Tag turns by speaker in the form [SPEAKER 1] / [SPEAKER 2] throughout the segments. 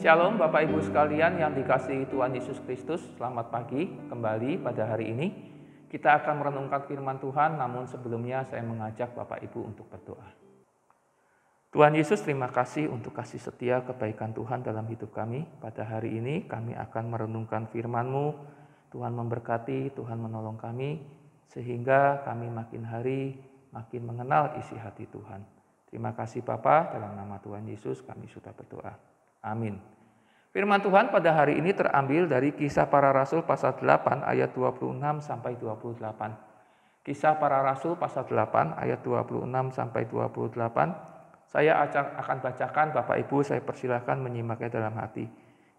[SPEAKER 1] Shalom Bapak Ibu sekalian yang dikasihi Tuhan Yesus Kristus, selamat pagi kembali pada hari ini. Kita akan merenungkan firman Tuhan, namun sebelumnya saya mengajak Bapak Ibu untuk berdoa. Tuhan Yesus, terima kasih untuk kasih setia kebaikan Tuhan dalam hidup kami. Pada hari ini kami akan merenungkan firman-Mu. Tuhan memberkati, Tuhan menolong kami, sehingga kami makin hari makin mengenal isi hati Tuhan. Terima kasih Bapa, dalam nama Tuhan Yesus kami sudah berdoa. Amin. Firman Tuhan pada hari ini terambil dari Kisah Para Rasul pasal 8 ayat 26 sampai 28. Kisah Para Rasul pasal 8 ayat 26 sampai 28. Saya akan bacakan, Bapak Ibu saya persilahkan menyimaknya dalam hati.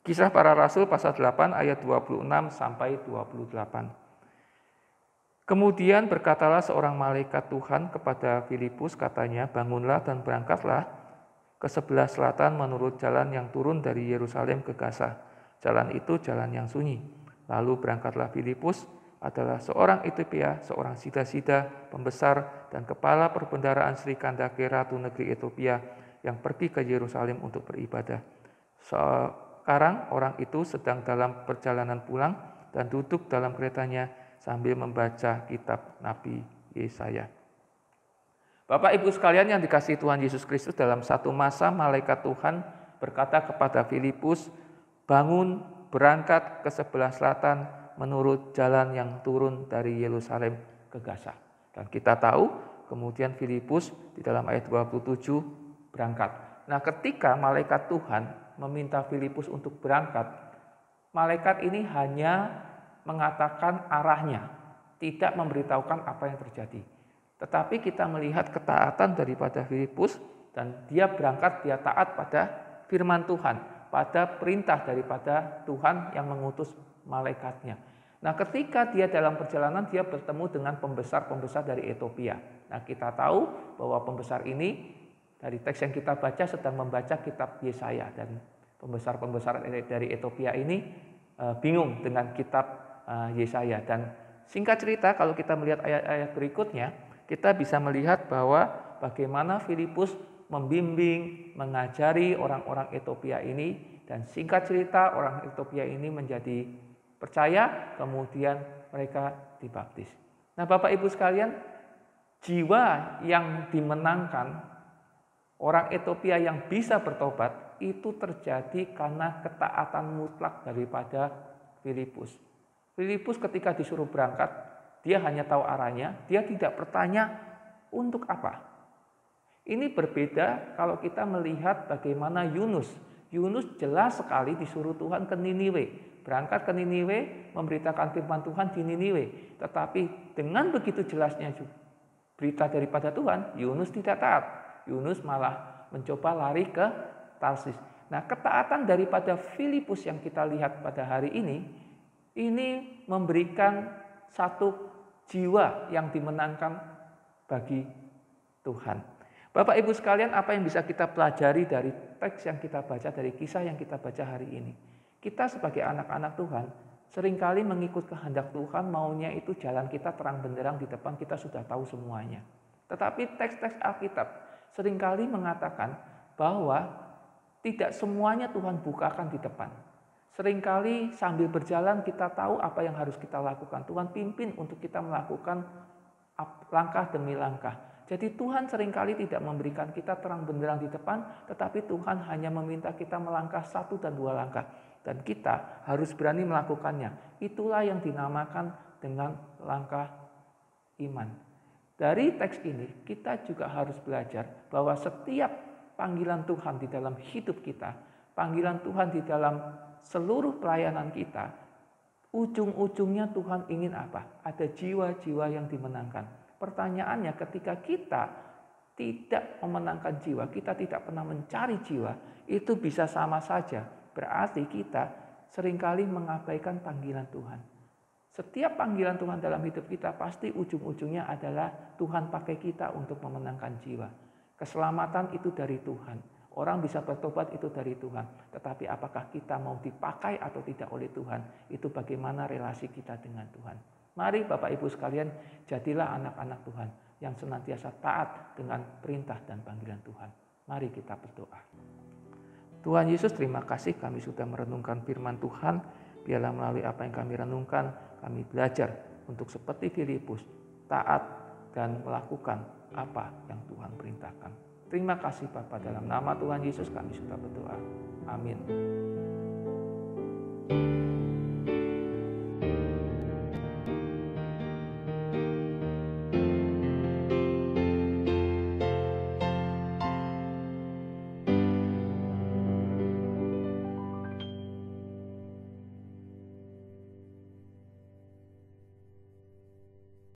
[SPEAKER 1] Kisah Para Rasul pasal 8 ayat 26 sampai 28. Kemudian berkatalah seorang malaikat Tuhan kepada Filipus, katanya, bangunlah dan berangkatlah ke sebelah selatan menurut jalan yang turun dari Yerusalem ke Gaza. Jalan itu jalan yang sunyi. Lalu berangkatlah Filipus, adalah seorang Ethiopia, seorang sida-sida, pembesar dan kepala perbendaharaan Sri Kandake Ratu negeri Ethiopia yang pergi ke Yerusalem untuk beribadah. Sekarang orang itu sedang dalam perjalanan pulang dan duduk dalam keretanya sambil membaca kitab Nabi Yesaya. Bapak Ibu sekalian yang dikasihi Tuhan Yesus Kristus, dalam satu masa malaikat Tuhan berkata kepada Filipus, bangun, berangkat ke sebelah selatan menurut jalan yang turun dari Yerusalem ke Gaza. Dan kita tahu kemudian Filipus di dalam ayat 27 berangkat. Nah, ketika malaikat Tuhan meminta Filipus untuk berangkat, malaikat ini hanya mengatakan arahnya, tidak memberitahukan apa yang terjadi. Tetapi kita melihat ketaatan daripada Filipus dan dia berangkat, dia taat pada firman Tuhan, pada perintah daripada Tuhan yang mengutus malaikatnya. Nah, ketika dia dalam perjalanan, dia bertemu dengan pembesar-pembesar dari Ethiopia. Nah, kita tahu bahwa pembesar ini dari teks yang kita baca sedang membaca kitab Yesaya, dan pembesar-pembesar dari Ethiopia ini bingung dengan kitab Yesaya. Dan singkat cerita, kalau kita melihat ayat-ayat berikutnya, kita bisa melihat bahwa bagaimana Filipus membimbing, mengajari orang-orang Ethiopia ini, dan singkat cerita orang Ethiopia ini menjadi percaya, kemudian mereka dibaptis. Nah, Bapak Ibu sekalian, jiwa yang dimenangkan orang Ethiopia yang bisa bertobat itu terjadi karena ketaatan mutlak daripada Filipus. Filipus ketika disuruh berangkat, dia hanya tahu arahnya, dia tidak bertanya untuk apa. Ini berbeda kalau kita melihat bagaimana Yunus. Yunus jelas sekali disuruh Tuhan ke Niniwe. Berangkat ke Niniwe, memberitakan firman Tuhan di Niniwe. Tetapi dengan begitu jelasnya berita daripada Tuhan, Yunus tidak taat. Yunus malah mencoba lari ke Tarsis. Nah, ketaatan daripada Filipus yang kita lihat pada hari ini memberikan satu jiwa yang dimenangkan bagi Tuhan. Bapak Ibu sekalian, apa yang bisa kita pelajari dari teks yang kita baca, dari kisah yang kita baca hari ini? Kita sebagai anak-anak Tuhan seringkali mengikut kehendak Tuhan, maunya itu jalan kita terang benderang di depan, kita sudah tahu semuanya. Tetapi teks-teks Alkitab seringkali mengatakan bahwa tidak semuanya Tuhan bukakan di depan. Seringkali sambil berjalan kita tahu apa yang harus kita lakukan. Tuhan pimpin untuk kita melakukan langkah demi langkah. Jadi Tuhan seringkali tidak memberikan kita terang benderang di depan, tetapi Tuhan hanya meminta kita melangkah 1 dan 2 langkah. Dan kita harus berani melakukannya. Itulah yang dinamakan dengan langkah iman. Dari teks ini kita juga harus belajar bahwa setiap panggilan Tuhan di dalam hidup kita, panggilan Tuhan di dalam seluruh pelayanan kita, ujung-ujungnya Tuhan ingin apa? Ada jiwa-jiwa yang dimenangkan. Pertanyaannya, ketika kita tidak memenangkan jiwa, kita tidak pernah mencari jiwa, itu bisa sama saja. Berarti kita seringkali mengabaikan panggilan Tuhan. Setiap panggilan Tuhan dalam hidup kita pasti ujung-ujungnya adalah Tuhan pakai kita untuk memenangkan jiwa. Keselamatan itu dari Tuhan. Orang bisa bertobat itu dari Tuhan. Tetapi apakah kita mau dipakai atau tidak oleh Tuhan? Itu bagaimana relasi kita dengan Tuhan. Mari Bapak Ibu sekalian, jadilah anak-anak Tuhan yang senantiasa taat dengan perintah dan panggilan Tuhan. Mari kita berdoa. Tuhan Yesus, terima kasih kami sudah merenungkan firman Tuhan. Biarlah melalui apa yang kami renungkan, kami belajar untuk seperti Filipus, taat dan melakukan apa yang Tuhan perintahkan. Terima kasih Bapa, dalam nama Tuhan Yesus kami sudah berdoa. Amin.